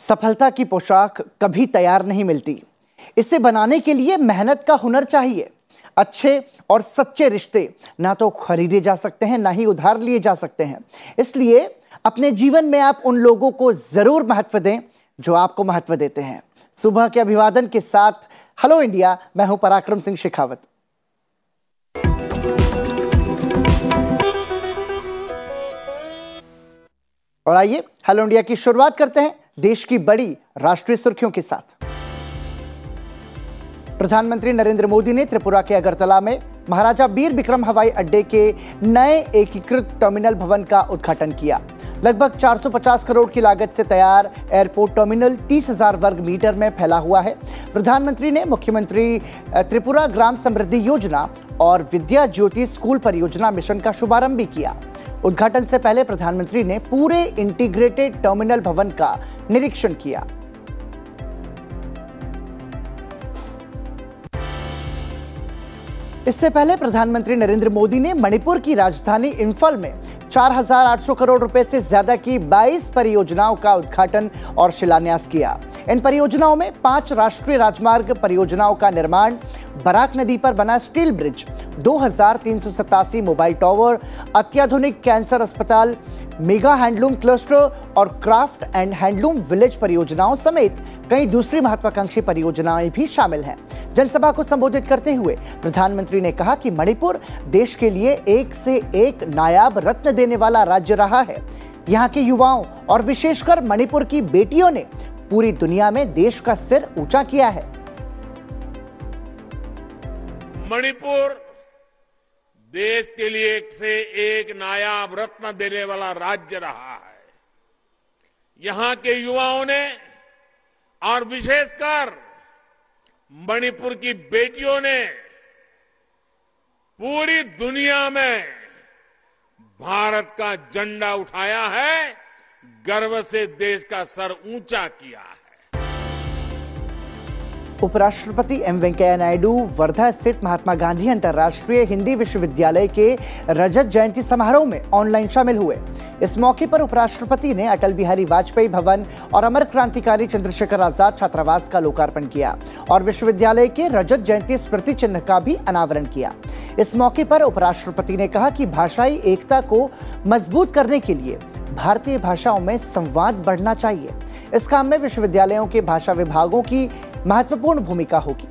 सफलता की पोशाक कभी तैयार नहीं मिलती। इसे बनाने के लिए मेहनत का हुनर चाहिए। अच्छे और सच्चे रिश्ते ना तो खरीदे जा सकते हैं, ना ही उधार लिए जा सकते हैं। इसलिए अपने जीवन में आप उन लोगों को जरूर महत्व दें जो आपको महत्व देते हैं। सुबह के अभिवादन के साथ हेलो इंडिया, मैं हूं पराक्रम सिंह शेखावत। और आइए हेलो इंडिया की शुरुआत करते हैं देश की बड़ी राष्ट्रीय सुर्खियों के साथ। प्रधानमंत्री नरेंद्र मोदी ने त्रिपुरा के अगरतला में महाराजा बीर बिक्रम हवाई अड्डे के नए एकीकृत टर्मिनल भवन का उद्घाटन किया। लगभग 450 करोड़ की लागत से तैयार एयरपोर्ट टर्मिनल 30,000 वर्ग मीटर में फैला हुआ है। प्रधानमंत्री ने मुख्यमंत्री त्रिपुरा ग्राम समृद्धि योजना और विद्या ज्योति स्कूल परियोजना मिशन का शुभारंभ भी किया। उद्घाटन से पहले प्रधानमंत्री ने पूरे इंटीग्रेटेड टर्मिनल भवन का निरीक्षण किया। इससे पहले प्रधानमंत्री नरेंद्र मोदी ने मणिपुर की राजधानी इंफाल में 4,800 करोड़ रुपए से ज्यादा की 22 परियोजनाओं का उद्घाटन और शिलान्यास किया। इन परियोजनाओं में 5 राष्ट्रीय राजमार्ग परियोजनाओं का निर्माण, बराक नदी पर बना स्टील ब्रिज, 2,387 मोबाइल टावर, अत्याधुनिक कैंसर अस्पताल, मेगा हैंडलूम क्लस्टर और क्राफ्ट एंड हैंडलूम विलेज परियोजनाओं समेत कई दूसरी महत्वाकांक्षी परियोजनाएं भी शामिल हैं। जनसभा को संबोधित करते हुए प्रधानमंत्री ने कहा कि मणिपुर देश के लिए एक से एक नायाब रत्न देने वाला राज्य रहा है। यहाँ के युवाओं और विशेषकर मणिपुर की बेटियों ने पूरी दुनिया में देश का सिर ऊंचा किया है। मणिपुर देश के लिए एक से एक नायाब रत्न देने वाला राज्य रहा है। यहाँ के युवाओं ने और विशेषकर मणिपुर की बेटियों ने पूरी दुनिया में भारत का झंडा उठाया है, गर्व से देश का सर ऊंचा किया है। उपराष्ट्रपति एम वेंकैया नायडू वर्धा स्थित महात्मा गांधी अंतर्राष्ट्रीय हिंदी विश्वविद्यालय के रजत जयंती समारोह में ऑनलाइन शामिल हुए। इस मौके पर उपराष्ट्रपति ने अटल बिहारी वाजपेयी भवन और अमर क्रांतिकारी चंद्रशेखर आजाद छात्रावास का लोकार्पण किया और विश्वविद्यालय के रजत जयंती स्मृति चिन्ह का भी अनावरण किया। इस मौके पर उपराष्ट्रपति ने कहा कि भाषाई एकता को मजबूत करने के लिए भारतीय भाषाओं में संवाद बढ़ना चाहिए। इस काम में विश्वविद्यालयों के भाषा विभागों की महत्वपूर्ण भूमिका होगी।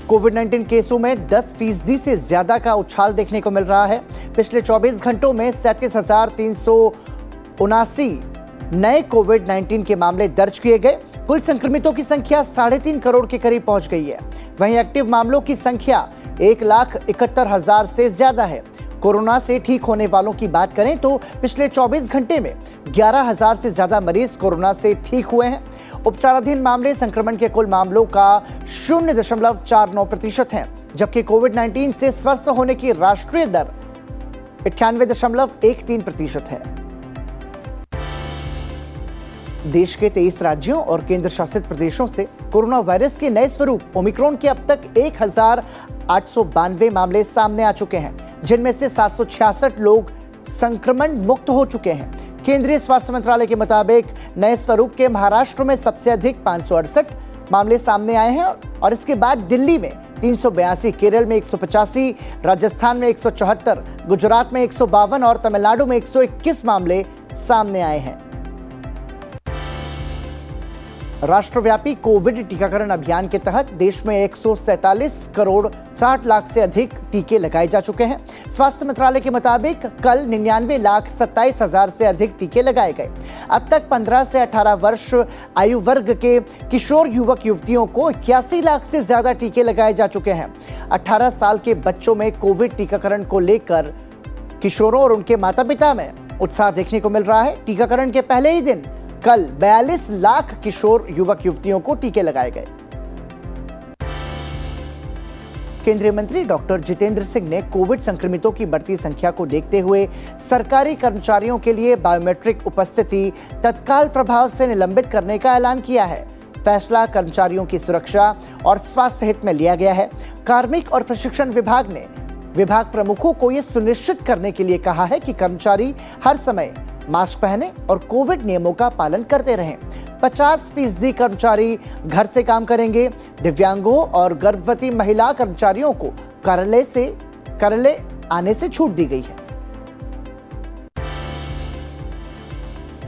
कोविड-19 केसों में 10% से ज्यादा का उछाल देखने को मिल रहा है। पिछले 24 घंटों में 37,379 नए कोविड-19 के मामले दर्ज किए गए। कुल संक्रमितों की संख्या 3.5 करोड़ के करीब पहुंच गई है। वहीं एक्टिव मामलों की संख्या 1,71,000 से ज्यादा है। कोरोना से ठीक होने वालों की बात करें तो पिछले 24 घंटे में 11,000 से ज्यादा मरीज कोरोना से ठीक हुए हैं। उपचाराधीन मामले संक्रमण के कुल मामलों का 0.49% है, जबकि कोविड-19 से स्वस्थ होने की राष्ट्रीय दर 98.13% है। देश के 23 राज्यों और केंद्र शासित प्रदेशों से कोरोना वायरस के नए स्वरूप ओमिक्रॉन के अब तक 1,892 मामले सामने आ चुके हैं, जिनमें से 766 लोग संक्रमण मुक्त हो चुके हैं। केंद्रीय स्वास्थ्य मंत्रालय के मुताबिक नए स्वरूप के महाराष्ट्र में सबसे अधिक 568 मामले सामने आए हैं और इसके बाद दिल्ली में 382, केरल में 185, राजस्थान में 174, गुजरात में 152 और तमिलनाडु में 121 मामले सामने आए हैं। राष्ट्रव्यापी कोविड टीकाकरण अभियान के तहत देश में 147 करोड़ 60 लाख से अधिक टीके लगाए जा चुके हैं। स्वास्थ्य मंत्रालय के मुताबिक कल 99,27,000 से अधिक टीके लगाए गए। अब तक 15 से 18 वर्ष आयु वर्ग के किशोर युवक युवतियों को 81 लाख से ज्यादा टीके लगाए जा चुके हैं। 18 साल के बच्चों में कोविड टीकाकरण को लेकर किशोरों और उनके माता पिता में उत्साह देखने को मिल रहा है। टीकाकरण के पहले ही दिन कल 42 लाख किशोर युवक युवतियों को टीके लगाए गए। केंद्रीय मंत्री डॉक्टर जितेंद्र सिंह ने कोविड संक्रमितों की बढ़ती संख्या को देखते हुए सरकारी कर्मचारियों के लिए बायोमेट्रिक उपस्थिति तत्काल प्रभाव से निलंबित करने का ऐलान किया है। फैसला कर्मचारियों की सुरक्षा और स्वास्थ्य हित में लिया गया है। कार्मिक और प्रशिक्षण विभाग ने विभाग प्रमुखों को यह सुनिश्चित करने के लिए कहा है कि कर्मचारी हर समय मास्क पहने और कोविड नियमों का पालन करते रहें। 50% कर्मचारी घर से काम करेंगे। दिव्यांगों और गर्भवती महिला कर्मचारियों को कार्यालय आने से छूट दी गई है।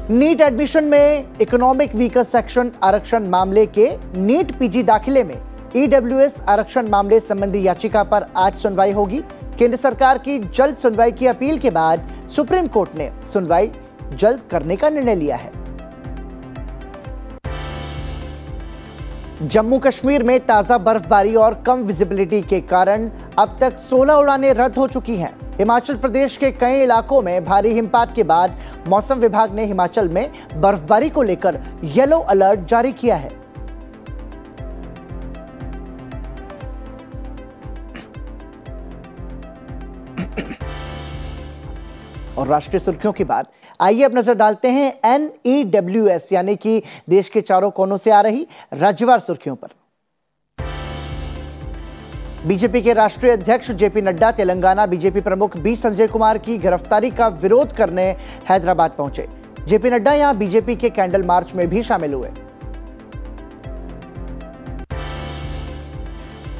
नीट एडमिशन में इकोनॉमिक वीकर सेक्शन आरक्षण मामले के नीट पीजी दाखिले में ईडब्ल्यूएस आरक्षण मामले संबंधी याचिका पर आज सुनवाई होगी। केंद्र सरकार की जल्द सुनवाई की अपील के बाद सुप्रीम कोर्ट ने सुनवाई जल्द करने का निर्णय लिया है। जम्मू कश्मीर में ताजा बर्फबारी और कम विजिबिलिटी के कारण अब तक 16 उड़ानें रद्द हो चुकी हैं। हिमाचल प्रदेश के कई इलाकों में भारी हिमपात के बाद मौसम विभाग ने हिमाचल में बर्फबारी को लेकर येलो अलर्ट जारी किया है। और राष्ट्रीय सुर्खियों के बाद आइए अब नजर डालते हैं NEWS यानी कि देश के चारों कोनों से आ रही राज्यवार सुर्खियों पर। बीजेपी के राष्ट्रीय अध्यक्ष जेपी नड्डा तेलंगाना बीजेपी प्रमुख बी संजय कुमार की गिरफ्तारी का विरोध करने हैदराबाद पहुंचे। जेपी नड्डा यहां बीजेपी के कैंडल मार्च में भी शामिल हुए।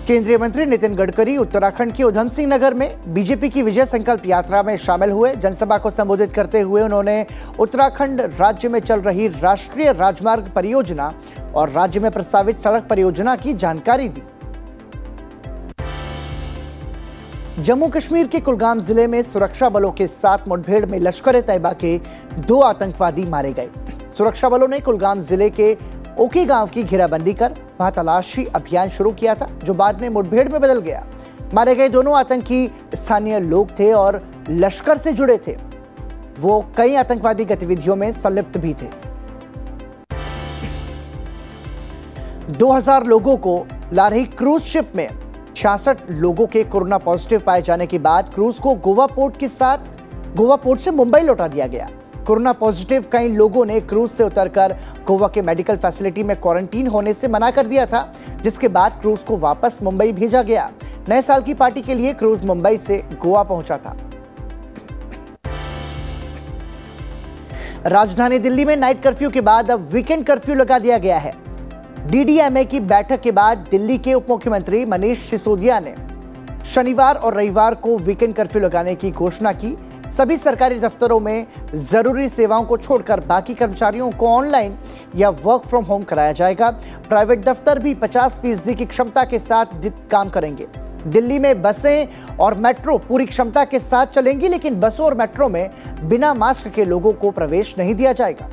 केंद्रीय मंत्री नितिन गडकरी उत्तराखंड के उधम सिंह नगर में बीजेपी की विजय संकल्प यात्रा में शामिल हुए। जनसभा को संबोधित करते हुए उन्होंने उत्तराखंड राज्य में चल रही राष्ट्रीय राजमार्ग परियोजना और राज्य में प्रस्तावित सड़क परियोजना की जानकारी दी। जम्मू कश्मीर के कुलगाम जिले में सुरक्षा बलों के साथ मुठभेड़ में लश्कर-ए-तैयबा के 2 आतंकवादी मारे गए। सुरक्षा बलों ने कुलगाम जिले के ओकी गांव की घेराबंदी कर वहां तलाशी अभियान शुरू किया था, जो बाद में मुठभेड़ में बदल गया। मारे गए दोनों आतंकी स्थानीय लोग थे और लश्कर से जुड़े थे। वो कई आतंकवादी गतिविधियों में संलिप्त भी थे। 2000 लोगों को ला रही क्रूज शिप में 66 लोगों के कोरोना पॉजिटिव पाए जाने के बाद क्रूज को गोवा पोर्ट से मुंबई लौटा दिया गया। कोरोना पॉजिटिव कई लोगों ने क्रूज से उतरकर गोवा के मेडिकल फैसिलिटी में क्वारंटीन होने से मना कर दिया था, जिसके बाद क्रूज को वापस मुंबई भेजा गया। नए साल की पार्टी के लिए क्रूज मुंबई से गोवा पहुंचा था। राजधानी दिल्ली में नाइट कर्फ्यू के बाद अब वीकेंड कर्फ्यू लगा दिया गया है। डीडीएमए की बैठक के बाद दिल्ली के उप मुख्यमंत्री मनीष सिसोदिया ने शनिवार और रविवार को वीकेंड कर्फ्यू लगाने की घोषणा की। सभी सरकारी दफ्तरों में जरूरी सेवाओं को छोड़कर बाकी कर्मचारियों को ऑनलाइन या वर्क फ्रॉम होम कराया जाएगा। प्राइवेट दफ्तर भी 50% की क्षमता के साथ काम करेंगे। दिल्ली में बसें और मेट्रो पूरी क्षमता के साथ चलेंगी, लेकिन बसों और मेट्रो में बिना मास्क के लोगों को प्रवेश नहीं दिया जाएगा।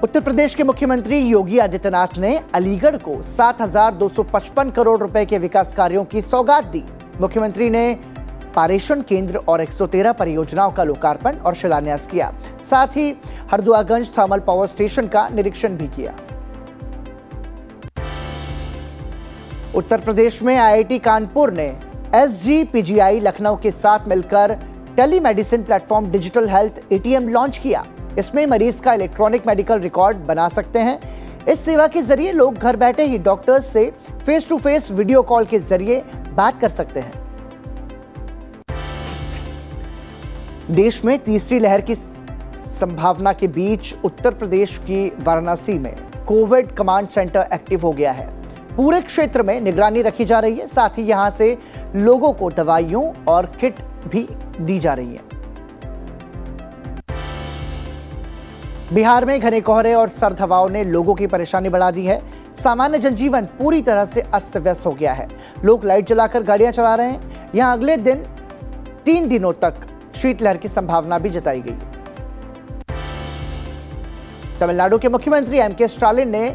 उत्तर प्रदेश के मुख्यमंत्री योगी आदित्यनाथ ने अलीगढ़ को 7,255 करोड़ रुपए के विकास कार्यों की सौगात दी। मुख्यमंत्री ने पारेषण केंद्र और 113 परियोजनाओं का लोकार्पण और शिलान्यास किया। साथ ही हरदुआगंज थर्मल पावर स्टेशन का निरीक्षण भी किया। उत्तर प्रदेश में आईआईटी कानपुर ने SGPGI लखनऊ के साथ मिलकर telemedicine platform digital health ATM launch किया। इसमें मरीज का इलेक्ट्रॉनिक मेडिकल रिकॉर्ड बना सकते हैं। इस सेवा के जरिए लोग घर बैठे ही डॉक्टर्स से face to face video call के जरिए बात कर सकते हैं। देश में तीसरी लहर की संभावना के बीच उत्तर प्रदेश की वाराणसी में कोविड कमांड सेंटर एक्टिव हो गया है। पूरे क्षेत्र में निगरानी रखी जा रही है। साथ ही यहां से लोगों को दवाइयों और किट भी दी जा रही है। बिहार में घने कोहरे और सर्द हवाओं ने लोगों की परेशानी बढ़ा दी है। सामान्य जनजीवन पूरी तरह से अस्त व्यस्त हो गया है। लोग लाइट जलाकर गाड़ियां चला रहे हैं। यहां अगले दिन 3 दिनों तक शीतलहर की संभावना भी जताई गई है। तमिलनाडु के मुख्यमंत्री एमके स्टालिन ने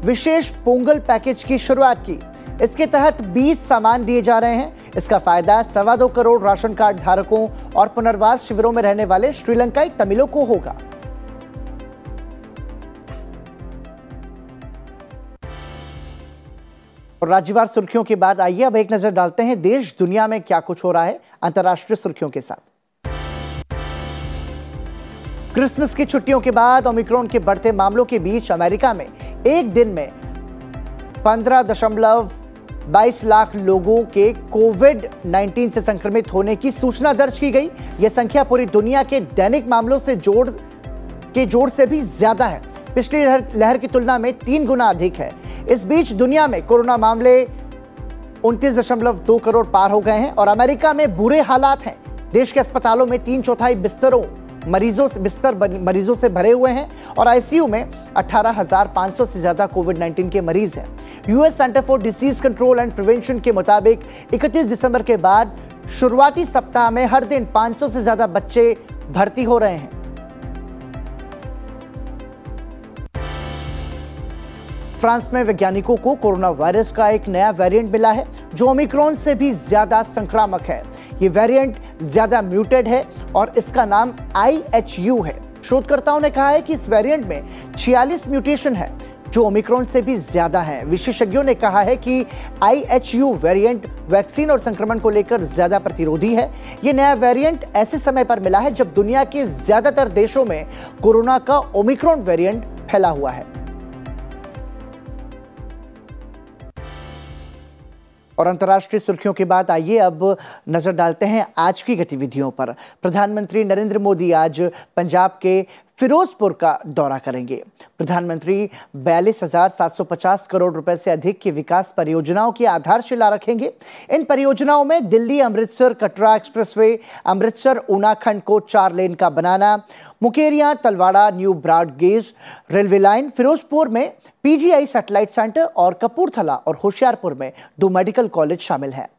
विशेष पोंगल पैकेज की शुरुआत की। इसके तहत 20 सामान दिए जा रहे हैं। इसका फायदा 2.25 करोड़ राशन कार्ड धारकों और पुनर्वास शिविरों में रहने वाले श्रीलंकाई तमिलों को होगा। और राज्यवार सुर्खियों के बाद आइए अब एक नजर डालते हैं देश दुनिया में क्या कुछ हो रहा है अंतर्राष्ट्रीय सुर्खियों के साथ। क्रिसमस की छुट्टियों के बाद ओमिक्रॉन के बढ़ते मामलों के बीच अमेरिका में एक दिन में 22 लाख लोगों के कोविड-19 से संक्रमित होने की सूचना दर्ज की गई। यह संख्या पूरी दुनिया के दैनिक मामलों से जोड़ से भी ज्यादा है। पिछली लहर की तुलना में 3 गुना अधिक है। इस बीच दुनिया में कोरोना मामले 29.2 करोड़ पार हो गए हैं और अमेरिका में बुरे हालात हैं। देश के अस्पतालों में 3/4 बिस्तर मरीजों से भरे हुए हैं और आईसीयू में 18,500 से ज्यादा कोविड-19 के मरीज हैं। US centre for disease control and prevention के मुताबिक 31 दिसंबर के बाद शुरुआती सप्ताह में हर दिन 500 से ज्यादा बच्चे भर्ती हो रहे हैं। फ्रांस में वैज्ञानिकों को कोरोना वायरस का एक नया वेरिएंट मिला है जो ओमिक्रॉन से भी ज्यादा संक्रामक है। ये वेरिएंट ज्यादा म्यूटेड है और इसका नाम IHU है। शोधकर्ताओं ने कहा है कि इस वेरिएंट में 46 म्यूटेशन है जो ओमिक्रॉन से भी ज्यादा है। विशेषज्ञों ने कहा है कि IHU वेरिएंट वैक्सीन और संक्रमण को लेकर ज्यादा प्रतिरोधी है। यह नया वेरिएंट ऐसे समय पर मिला है जब दुनिया के ज्यादातर देशों में कोरोना का ओमिक्रॉन वेरिएंट फैला हुआ है। और अंतर्राष्ट्रीय सुर्खियों के बाद आइए अब नजर डालते हैं आज की गतिविधियों पर। प्रधानमंत्री नरेंद्र मोदी आज पंजाब के फिरोजपुर का दौरा करेंगे। प्रधानमंत्री 42,750 करोड़ रुपए से अधिक की विकास परियोजनाओं की आधारशिला रखेंगे। इन परियोजनाओं में दिल्ली अमृतसर कटरा एक्सप्रेसवे, अमृतसर ऊना खंड को 4 लेन का बनाना, Mukerian Talwara new broad gauge railway line, Firozpur में PGI सैटेलाइट सेंटर और कपूरथला और होशियारपुर में 2 मेडिकल कॉलेज शामिल हैं।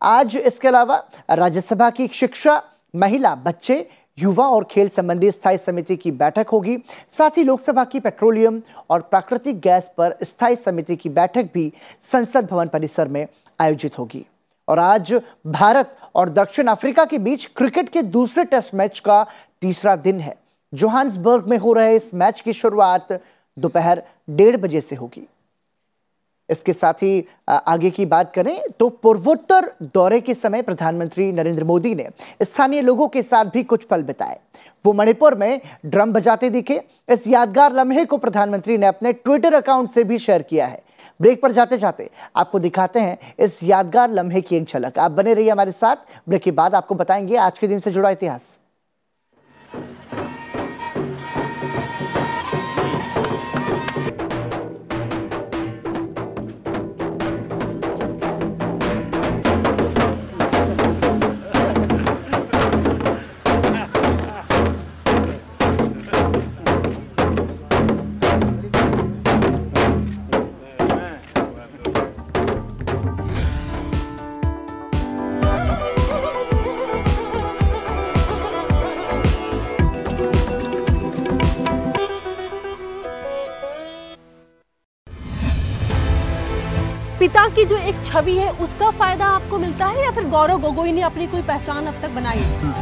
आज इसके अलावा राज्यसभा की शिक्षा, महिला, बच्चे, युवा और खेल संबंधी स्थायी समिति की बैठक होगी। साथ ही लोकसभा की पेट्रोलियम और प्राकृतिक गैस पर स्थायी समिति की बैठक भी संसद भवन परिसर में आयोजित होगी। और आज भारत और दक्षिण अफ्रीका के बीच क्रिकेट के दूसरे टेस्ट मैच का तीसरा दिन है। जोहान्सबर्ग में हो रहे इस मैच की शुरुआत दोपहर 1:30 बजे से होगी। इसके साथ ही आगे की बात करें तो पूर्वोत्तर दौरे के समय प्रधानमंत्री नरेंद्र मोदी ने स्थानीय लोगों के साथ भी कुछ पल बिताए। वो मणिपुर में ड्रम बजाते दिखे। इस यादगार लम्हे को प्रधानमंत्री ने अपने ट्विटर अकाउंट से भी शेयर किया है। ब्रेक पर जाते जाते आपको दिखाते हैं इस यादगार लम्हे की एक झलक। आप बने रहिए हमारे साथ। ब्रेक के बाद आपको बताएंगे आज के दिन से जुड़ा इतिहास। पिता की जो एक छवि है उसका फायदा आपको मिलता है या फिर गौरव गोगोई ने अपनी कोई पहचान अब तक बनाई?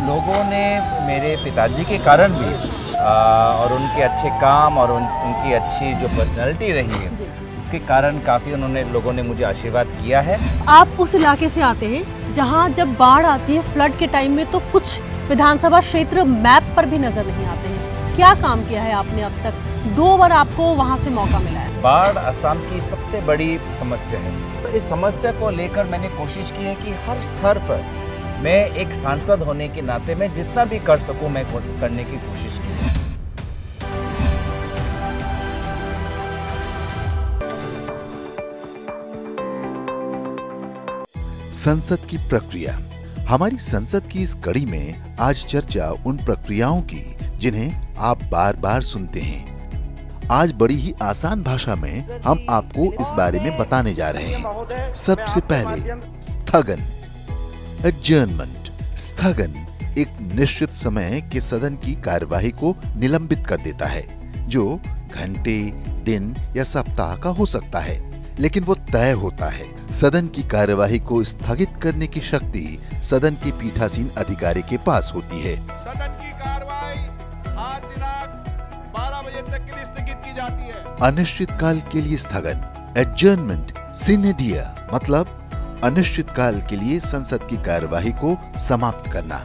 लोगों ने मेरे पिताजी के कारण भी और उनके अच्छे काम और उनकी अच्छी जो पर्सनैलिटी रही है उसके कारण काफ़ी लोगों ने मुझे आशीर्वाद किया है। आप उस इलाके से आते हैं जहां जब बाढ़ आती है फ्लड के टाइम में तो कुछ विधानसभा क्षेत्र मैप पर भी नजर नहीं आते हैं। क्या काम किया है आपने अब तक? 2 बार आपको वहां से मौका मिला है। बाढ़ असम की सबसे बड़ी समस्या है। तो इस समस्या को लेकर मैंने कोशिश की है कि हर स्तर पर मैं एक सांसद होने के नाते मैं जितना भी कर सकूं मैं करने की कोशिश की है। संसद की प्रक्रिया। हमारी संसद की इस कड़ी में आज चर्चा उन प्रक्रियाओं की जिन्हें आप बार बार सुनते हैं। आज बड़ी ही आसान भाषा में हम आपको इस बारे में बताने जा रहे हैं। सबसे पहले स्थगन, एडजर्नमेंट। स्थगन एक निश्चित समय के सदन की कार्यवाही को निलंबित कर देता है जो घंटे, दिन या सप्ताह का हो सकता है, लेकिन वो तय होता है। सदन की कार्यवाही को स्थगित करने की शक्ति सदन के पीठासीन अधिकारी के पास होती है। सदन की कार्यवाही आज दिनांक 12 बजे तक के लिए स्थगित की जाती है। अनिश्चित काल के लिए स्थगन, एडजर्नमेंट सिने दिया, मतलब अनिश्चित काल के लिए संसद की कार्यवाही को समाप्त करना।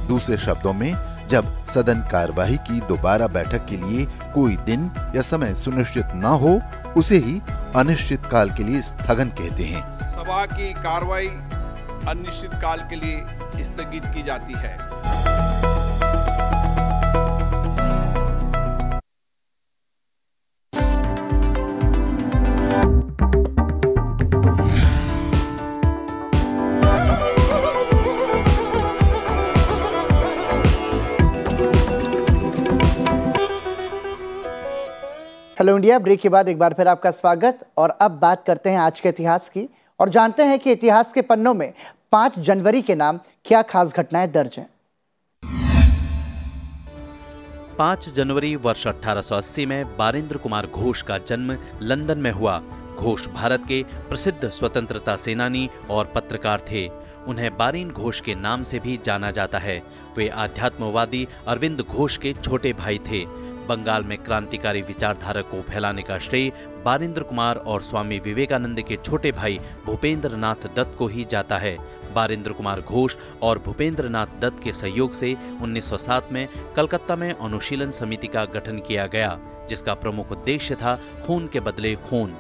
दूसरे शब्दों में, जब सदन कार्यवाही की दोबारा बैठक के लिए कोई दिन या समय सुनिश्चित न हो, उसे ही अनिश्चित काल के लिए स्थगन कहते हैं। सभा की कार्रवाई अनिश्चित काल के लिए स्थगित की जाती है। हेलो इंडिया ब्रेक के बाद एक बार फिर आपका स्वागत। और अब बात करते हैं आज के इतिहास की और जानते हैं कि इतिहास के पन्नों में 5 जनवरी के नाम क्या खास घटनाएं दर्ज हैं। 5 जनवरी वर्ष 1880 में बारिंद्र कुमार घोष का जन्म लंदन में हुआ। घोष भारत के प्रसिद्ध स्वतंत्रता सेनानी और पत्रकार थे। उन्हें बारिन घोष के नाम से भी जाना जाता है। वे आध्यात्मवादी अरविंद घोष के छोटे भाई थे। बंगाल में क्रांतिकारी विचारधारा को फैलाने का श्रेय बारिंद्र कुमार और स्वामी विवेकानंद के छोटे भाई भूपेंद्र नाथ दत्त को ही जाता है। बारिंद्र कुमार घोष और भूपेंद्र नाथ दत्त के सहयोग से 1907 में कलकत्ता में अनुशीलन समिति का गठन किया गया, जिसका प्रमुख उद्देश्य था खून के बदले खून।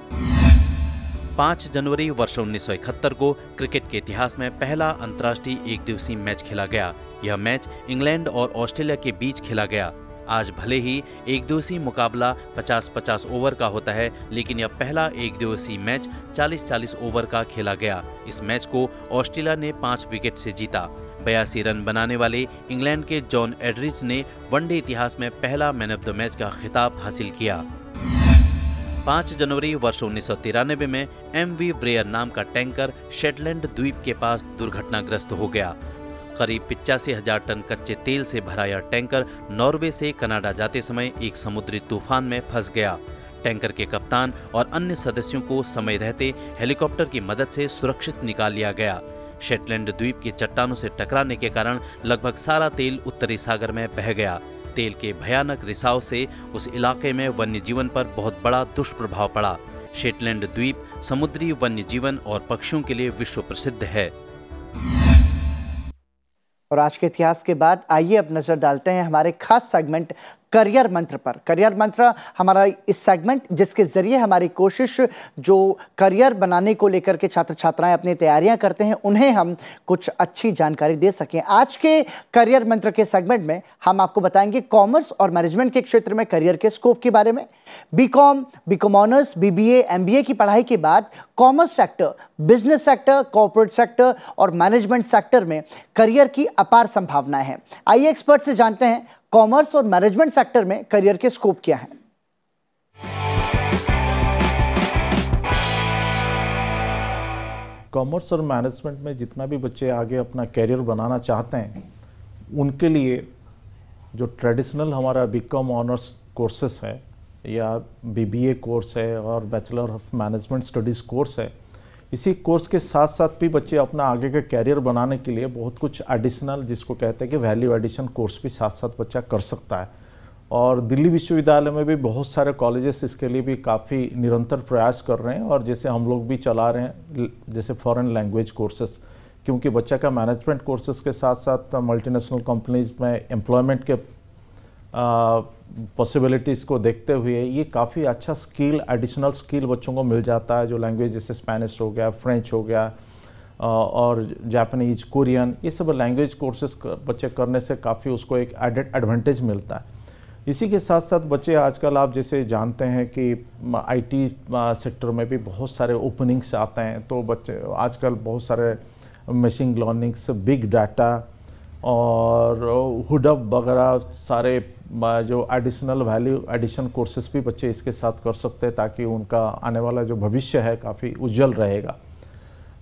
5 जनवरी वर्ष 1971 को क्रिकेट के इतिहास में पहला अंतर्राष्ट्रीय एकदिवसीय मैच खेला गया। यह मैच इंग्लैंड और ऑस्ट्रेलिया के बीच खेला गया। आज भले ही एक दिवसीय मुकाबला 50-50 ओवर का होता है, लेकिन यह पहला एक दिवसीय मैच 40-40 ओवर का खेला गया। इस मैच को ऑस्ट्रेलिया ने 5 विकेट से जीता। 82 रन बनाने वाले इंग्लैंड के जॉन एडरिच ने वनडे इतिहास में पहला मैन ऑफ द मैच का खिताब हासिल किया। 5 जनवरी वर्ष 1993 में MV ब्रेयर नाम का टैंकर शेटलैंड द्वीप के पास दुर्घटनाग्रस्त हो गया। करीब 85,000 टन कच्चे तेल से भरा यह टैंकर नॉर्वे से कनाडा जाते समय एक समुद्री तूफान में फंस गया। टैंकर के कप्तान और अन्य सदस्यों को समय रहते हेलीकॉप्टर की मदद से सुरक्षित निकाल लिया गया। शेटलैंड द्वीप की चट्टानों से टकराने के कारण लगभग सारा तेल उत्तरी सागर में बह गया। तेल के भयानक रिसाव से उस इलाके में वन्य जीवन पर बहुत बड़ा दुष्प्रभाव पड़ा। शेटलैंड द्वीप समुद्री वन्य जीवन और पक्षियों के लिए विश्व प्रसिद्ध है। और आज के इतिहास के बाद आइए अब नजर डालते हैं हमारे खास सेगमेंट करियर मंत्र पर। करियर मंत्र हमारा इस सेगमेंट जिसके जरिए हमारी कोशिश जो करियर बनाने को लेकर के छात्र छात्राएं अपनी तैयारियां करते हैं उन्हें हम कुछ अच्छी जानकारी दे सकें। आज के करियर मंत्र के सेगमेंट में हम आपको बताएंगे कॉमर्स और मैनेजमेंट के क्षेत्र में करियर के स्कोप के बारे में। बीकॉम ऑनर्स, BBA, MBA की पढ़ाई के बाद commerce sector, business sector, corporate sector और मैनेजमेंट सेक्टर में करियर की अपार संभावनाएं हैं। आइए एक्सपर्ट से जानते हैं कॉमर्स और मैनेजमेंट सेक्टर में करियर के स्कोप क्या हैं। कॉमर्स और मैनेजमेंट में जितना भी बच्चे आगे अपना कैरियर बनाना चाहते हैं उनके लिए जो ट्रेडिशनल हमारा बीकॉम ऑनर्स कोर्सेस है या BBA कोर्स है और bachelor of management studies course है, इसी कोर्स के साथ साथ भी बच्चे अपना आगे का कैरियर बनाने के लिए बहुत कुछ एडिशनल, जिसको कहते हैं कि वैल्यू एडिशन कोर्स भी साथ साथ बच्चा कर सकता है। और दिल्ली विश्वविद्यालय में भी बहुत सारे कॉलेजेस इसके लिए भी काफ़ी निरंतर प्रयास कर रहे हैं और जैसे हम लोग भी चला रहे हैं जैसे फॉरेन लैंग्वेज कोर्सेस, क्योंकि बच्चा का मैनेजमेंट कोर्सेज के साथ साथ मल्टीनेशनल कंपनीज में एम्प्लॉयमेंट के पॉसिबिलिटीज़ को देखते हुए ये काफ़ी अच्छा स्किल, एडिशनल स्किल बच्चों को मिल जाता है। जो लैंग्वेज जैसे स्पेनिश हो गया, फ्रेंच हो गया और जापानीज, कोरियन, ये सब लैंग्वेज कोर्सेज बच्चे करने से काफ़ी उसको एक एडेड एडवांटेज मिलता है। इसी के साथ साथ बच्चे आजकल आप जैसे जानते हैं कि IT सेक्टर में भी बहुत सारे ओपनिंग्स आते हैं, तो बच्चे आजकल बहुत सारे मशीन लर्निंग्स, बिग डाटा और हुडअप वगैरह सारे जो एडिशनल वैल्यू एडिशन कोर्सेस भी बच्चे इसके साथ कर सकते हैं ताकि उनका आने वाला जो भविष्य है काफ़ी उज्जवल रहेगा।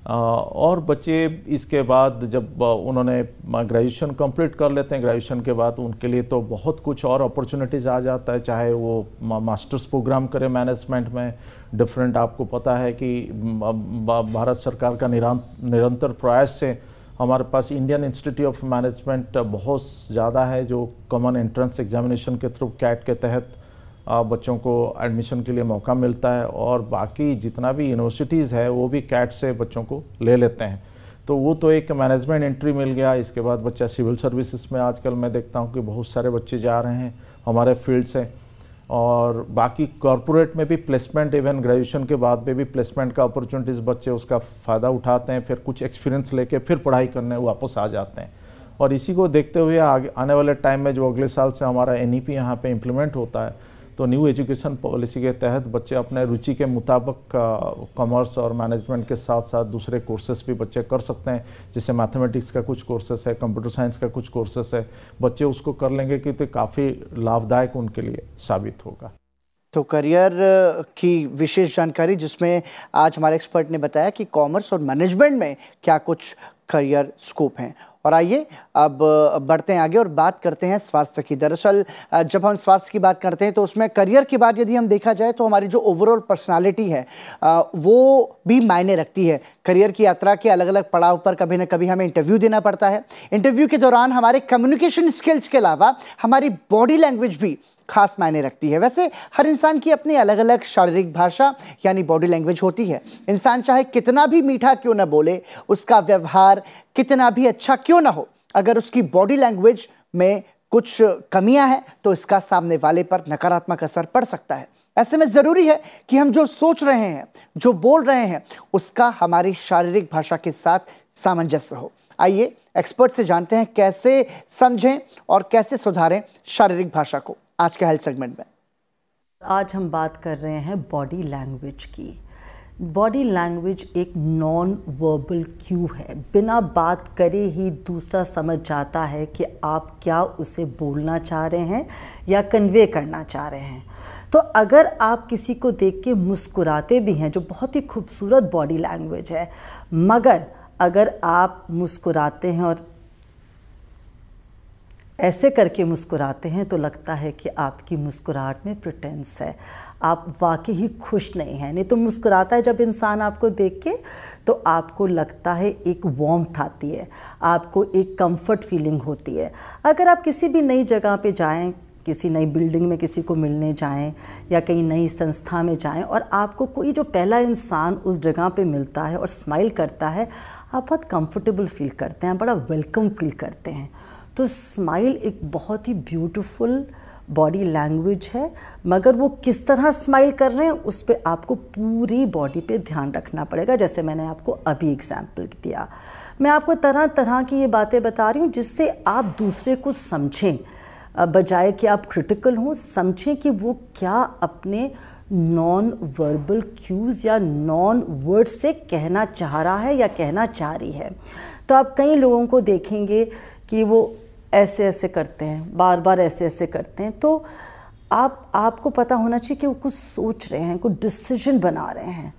और बच्चे इसके बाद जब उन्होंने ग्रेजुएशन कंप्लीट कर लेते हैं, ग्रेजुएशन के बाद उनके लिए तो बहुत कुछ और अपॉर्चुनिटीज़ आ जाता है, चाहे वो मास्टर्स प्रोग्राम करें मैनेजमेंट में। डिफरेंट आपको पता है कि भारत सरकार का निरंतर प्रयास से हमारे पास इंडियन इंस्टीट्यूट ऑफ मैनेजमेंट बहुत ज़्यादा है, जो कॉमन एंट्रेंस एग्जामिनेशन के थ्रू कैट के तहत बच्चों को एडमिशन के लिए मौका मिलता है और बाकी जितना भी यूनिवर्सिटीज़ है वो भी कैट से बच्चों को ले लेते हैं। तो वो तो एक मैनेजमेंट एंट्री मिल गया। इसके बाद बच्चा सिविल सर्विसेज में आजकल मैं देखता हूँ कि बहुत सारे बच्चे जा रहे हैं हमारे फील्ड से। और बाकी कॉरपोरेट में भी प्लेसमेंट, इवन ग्रेजुएशन के बाद में भी प्लेसमेंट का अपॉर्चुनिटीज़ बच्चे उसका फ़ायदा उठाते हैं, फिर कुछ एक्सपीरियंस लेके फिर पढ़ाई करने वापस आ जाते हैं। और इसी को देखते हुए आने वाले टाइम में जो अगले साल से हमारा NEP यहाँ पे इम्प्लीमेंट होता है, तो न्यू एजुकेशन पॉलिसी के तहत बच्चे अपने रुचि के मुताबिक कॉमर्स और मैनेजमेंट के साथ साथ दूसरे कोर्सेज भी बच्चे कर सकते हैं, जैसे मैथमेटिक्स का कुछ कोर्सेस है, कंप्यूटर साइंस का कुछ कोर्सेस है, बच्चे उसको कर लेंगे कि तो काफ़ी लाभदायक उनके लिए साबित होगा। तो करियर की विशेष जानकारी जिसमें आज हमारे एक्सपर्ट ने बताया कि कॉमर्स और मैनेजमेंट में क्या कुछ करियर स्कोप हैं। और आइए अब बढ़ते हैं आगे और बात करते हैं स्वास्थ्य की। दरअसल जब हम स्वास्थ्य की बात करते हैं तो उसमें करियर की बात यदि हम देखा जाए तो हमारी जो ओवरऑल पर्सनालिटी है वो भी मायने रखती है। करियर की यात्रा के अलग अलग पड़ाव पर कभी ना कभी हमें इंटरव्यू देना पड़ता है। इंटरव्यू के दौरान हमारे कम्युनिकेशन स्किल्स के अलावा हमारी बॉडी लैंग्वेज भी खास मायने रखती है। वैसे हर इंसान की अपनी अलग अलग शारीरिक भाषा यानी बॉडी लैंग्वेज होती है। इंसान चाहे कितना भी मीठा क्यों ना बोले, उसका व्यवहार कितना भी अच्छा क्यों ना हो, अगर उसकी बॉडी लैंग्वेज में कुछ कमियां हैं तो इसका सामने वाले पर नकारात्मक असर पड़ सकता है। ऐसे में जरूरी है कि हम जो सोच रहे हैं, जो बोल रहे हैं, उसका हमारी शारीरिक भाषा के साथ सामंजस्य हो। आइए एक्सपर्ट से जानते हैं कैसे समझें और कैसे सुधारें शारीरिक भाषा को आज के हेल्थ सेगमेंट में। आज हम बात कर रहे हैं बॉडी लैंग्वेज की। बॉडी लैंग्वेज एक नॉन वर्बल क्यू है। बिना बात करे ही दूसरा समझ जाता है कि आप क्या उसे बोलना चाह रहे हैं या कन्वे करना चाह रहे हैं। तो अगर आप किसी को देख के मुस्कुराते भी हैं, जो बहुत ही खूबसूरत बॉडी लैंग्वेज है, मगर अगर आप मुस्कुराते हैं और ऐसे करके मुस्कुराते हैं तो लगता है कि आपकी मुस्कुराहट में प्रिटेंस है, आप वाकई ही खुश नहीं हैं। नहीं तो मुस्कुराता है जब इंसान आपको देख के तो आपको लगता है एक वार्मथ आती है, आपको एक कंफर्ट फीलिंग होती है। अगर आप किसी भी नई जगह पे जाएं, किसी नई बिल्डिंग में किसी को मिलने जाएं या कहीं नई संस्था में जाएं और आपको कोई जो पहला इंसान उस जगह पे मिलता है और स्माइल करता है, आप बहुत कंफर्टेबल फील करते हैं, बड़ा वेलकम फील करते हैं। तो स्माइल एक बहुत ही ब्यूटीफुल बॉडी लैंग्वेज है, मगर वो किस तरह स्माइल कर रहे हैं उस पर आपको पूरी बॉडी पे ध्यान रखना पड़ेगा। जैसे मैंने आपको अभी एग्जाम्पल दिया, मैं आपको तरह तरह की ये बातें बता रही हूँ जिससे आप दूसरे को समझें, बजाय कि आप क्रिटिकल हों। समझें कि वो क्या अपने नॉन वर्बल क्यूज़ या नॉन वर्ड से कहना चाह रहा है या कहना चाह रही है। तो आप कई लोगों को देखेंगे कि वो ऐसे ऐसे करते हैं, बार बार ऐसे ऐसे करते हैं, तो आपको पता होना चाहिए कि वो कुछ सोच रहे हैं, कुछ डिसीजन बना रहे हैं।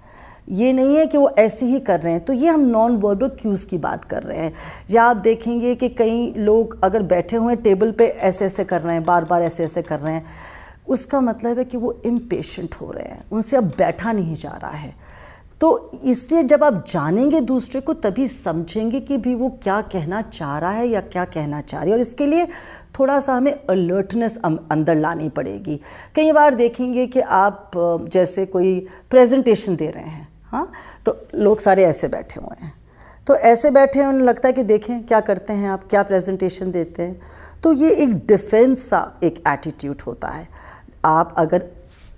ये नहीं है कि वो ऐसे ही कर रहे हैं। तो ये हम नॉन वर्बल क्यूज़ की बात कर रहे हैं। या आप देखेंगे कि कई लोग अगर बैठे हुए हैं टेबल पे ऐसे ऐसे कर रहे हैं, बार बार ऐसे ऐसे कर रहे हैं, उसका मतलब है कि वो इम्पेशेंट हो रहे हैं, उनसे अब बैठा नहीं जा रहा है। तो इसलिए जब आप जानेंगे दूसरे को तभी समझेंगे कि भी वो क्या कहना चाह रहा है या क्या कहना चाह रही है। और इसके लिए थोड़ा सा हमें अलर्टनेस अंदर लानी पड़ेगी। कई बार देखेंगे कि आप जैसे कोई प्रेजेंटेशन दे रहे हैं, हाँ, तो लोग सारे ऐसे बैठे हुए हैं, तो ऐसे बैठे हैं, उन्हें लगता है कि देखें क्या करते हैं आप, क्या प्रेजेंटेशन देते हैं। तो ये एक डिफेंस सा एक एटीट्यूड होता है। आप अगर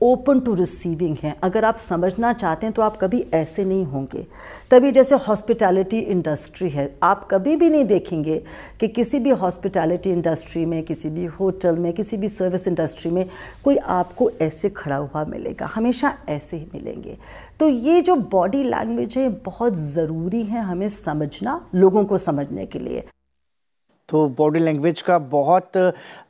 ओपन टू रिसीविंग हैं, अगर आप समझना चाहते हैं तो आप कभी ऐसे नहीं होंगे। तभी जैसे हॉस्पिटैलिटी इंडस्ट्री है, आप कभी भी नहीं देखेंगे कि किसी भी हॉस्पिटैलिटी इंडस्ट्री में, किसी भी होटल में, किसी भी सर्विस इंडस्ट्री में कोई आपको ऐसे खड़ा हुआ मिलेगा, हमेशा ऐसे ही मिलेंगे। तो ये जो बॉडी लैंग्वेज है बहुत ज़रूरी है हमें समझना, लोगों को समझने के लिए। तो बॉडी लैंग्वेज का बहुत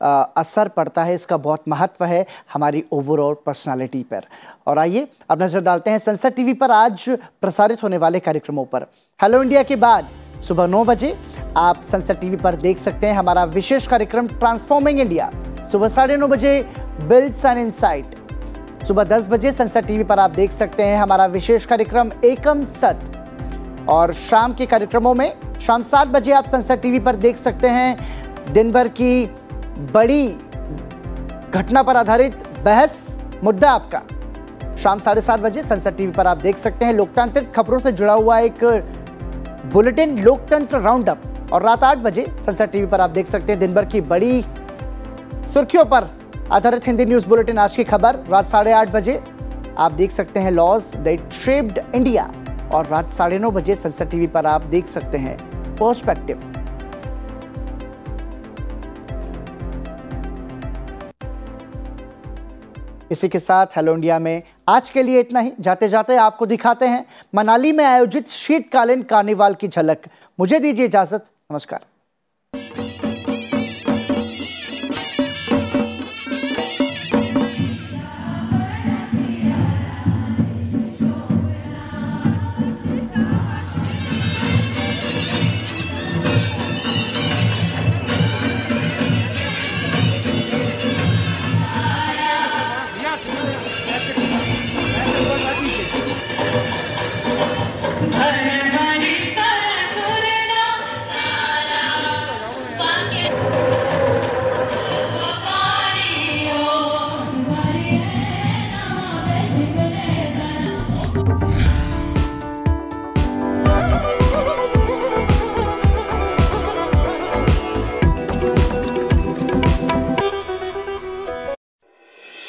असर पड़ता है, इसका बहुत महत्व है हमारी ओवरऑल पर्सनालिटी पर। और आइए अब नजर डालते हैं संसद टीवी पर आज प्रसारित होने वाले कार्यक्रमों पर। हेलो इंडिया के बाद सुबह 9 बजे आप संसद टीवी पर देख सकते हैं हमारा विशेष कार्यक्रम ट्रांसफॉर्मिंग इंडिया। सुबह 9:30 बजे बिल्ड्स एंड इनसाइट। सुबह 10 बजे संसद टीवी पर आप देख सकते हैं हमारा विशेष कार्यक्रम एकम सत। और शाम के कार्यक्रमों में शाम 7 बजे आप संसद टीवी पर देख सकते हैं दिन भर की बड़ी घटना पर आधारित बहस मुद्दा आपका। शाम 7:30 बजे संसद टीवी पर आप देख सकते हैं लोकतांत्रिक खबरों से जुड़ा हुआ एक बुलेटिन लोकतंत्र राउंड अप। और रात 8 बजे संसद टीवी पर आप देख सकते हैं दिन भर की बड़ी सुर्खियों पर आधारित हिंदी न्यूज बुलेटिन आज की खबर रात 8:30 बजे आप देख सकते हैं लॉज दैट शेप्ड इंडिया, और रात 9:30 बजे संसद टीवी पर आप देख सकते हैं पर्सपेक्टिव। इसी के साथ हेलो इंडिया में आज के लिए इतना ही। जाते जाते आपको दिखाते हैं मनाली में आयोजित शीतकालीन कार्निवाल की झलक। मुझे दीजिए इजाजत, नमस्कार।